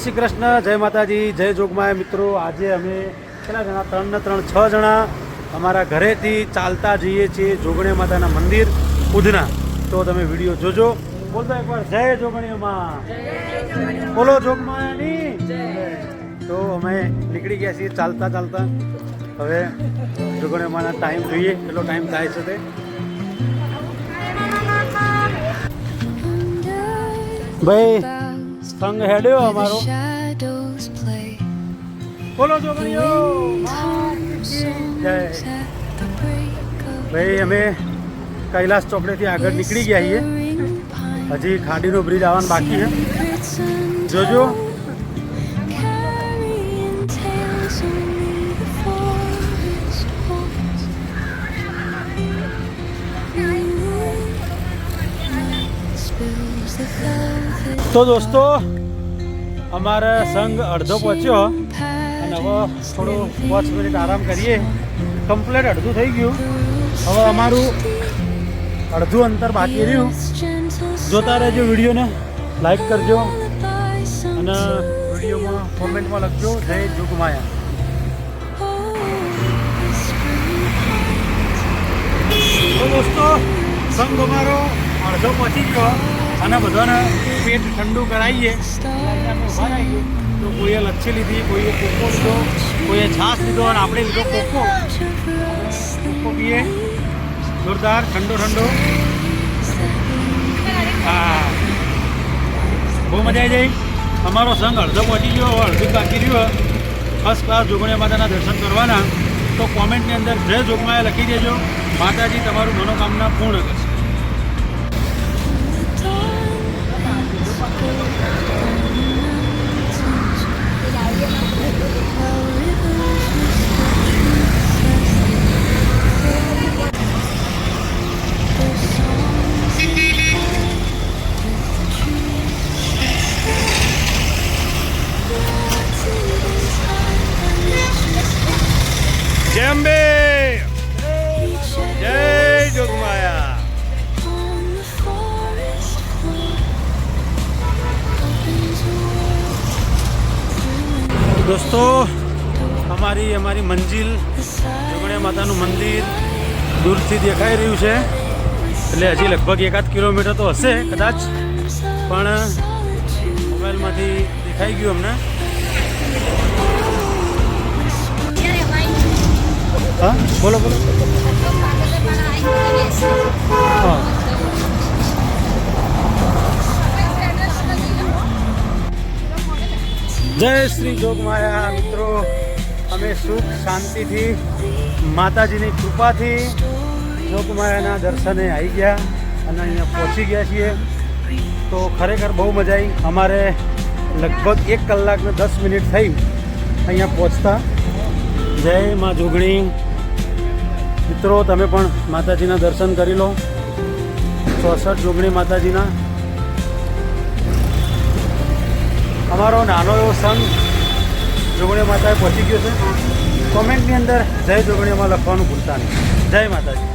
શ્રી કૃષ્ણ, જય માતાજી, જય જોગમાયા. મિત્રો આજે અમે કેટલા જણા, 3 ને 3 6 જણા અમારા ઘરેથી ચાલતા જઈએ છીએ જોગણી માતાના મંદિર ઉધના. તો તમે વિડીયો જોજો. બોલતો એકવાર જય જોગણીમાં, બોલો જોગમાયાની જય. તો અમે નીકળી ગયા છીએ ચાલતા ચાલતા. હવે જોગણીમાના ટાઈમ જોઈએ, કેટલો ટાઈમ થાય છે તે. ભાઈ સંગ હેડ્યો અમારો, બોલો જોગણીઓ જય. ભાઈ અમે કૈલાસ ચોકડેથી આગળ નીકળી ગયા છીએ. હજી ખાડીનો બ્રિજ આવવાનું બાકી છે, જોજો. તો દોસ્તો અમારે સંઘ અડધો પહોંચ્યો અને હવે થોડું 5 મિનિટ આરામ કરીએ. કમ્પ્લેટ અડધું થઈ ગયું. હવે અમારું અડધું અંતર બાકી રહ્યું. જોતા રહેજો, વિડીયોને લાઈક કરજો અને વિડીયોમાં કોમેન્ટમાં લખજો જય જોગમાયા. તો દોસ્તો સંઘ અમારો અડધો પહોંચી ગયો અને બધાને પેટ ઠંડુ કરાવીએ. તો કોઈએ લચ્છી લીધી, કોઈએ કોકો લીધો, કોઈએ છાશ લીધો અને આપણે લીધો કોકો. કોકો પીએ જોરદાર ઠંડો ઠંડો. હા, બહુ મજા આવી જાય. અમારો સંઘ અડધો પહોંચી ગયો, અડધું બાકી રહ્યો. ફર્સ્ટ ક્લાસ જોગણી માતાના દર્શન કરવાના. તો કોમેન્ટની અંદર જય જોગમાયા લખી દેજો. માતાજી તમારું મનોકામના પૂર્ણ કરશે. જય અંબે, જય જોગમાયા. દોસ્તો અમારી મંજિલ જોગણી માતાનું મંદિર દૂરથી દેખાઈ રહ્યું છે. એટલે હજી લગભગ 1-8 કિલોમીટર તો હશે કદાચ, પણ મોબાઈલમાંથી દેખાઈ ગયું અમને. હા બોલો બોલો. હા, જય શ્રી જોગમાયા. મિત્રો અમે સુખ શાંતિથી માતાજીની કૃપાથી જોગમાયાના દર્શને આવી ગયા અને અહીંયા પહોંચી ગયા છીએ. તો ખરેખર બહુ મજા આવી. અમારે લગભગ 1 કલાક ને 10 મિનિટ થઈ અહીંયા પહોંચતા. જય મા જોગણી. મિત્રો તમે પણ માતાજીના દર્શન કરી લો. 64 જોગણી માતાજીના. અમારો નાનો એવો સંઘ જોગણી માતાએ પહોંચી ગયો છે. કોમેન્ટની અંદર જય જોગણીમાં લખવાનું ભૂલતા નહીં. જય માતાજી.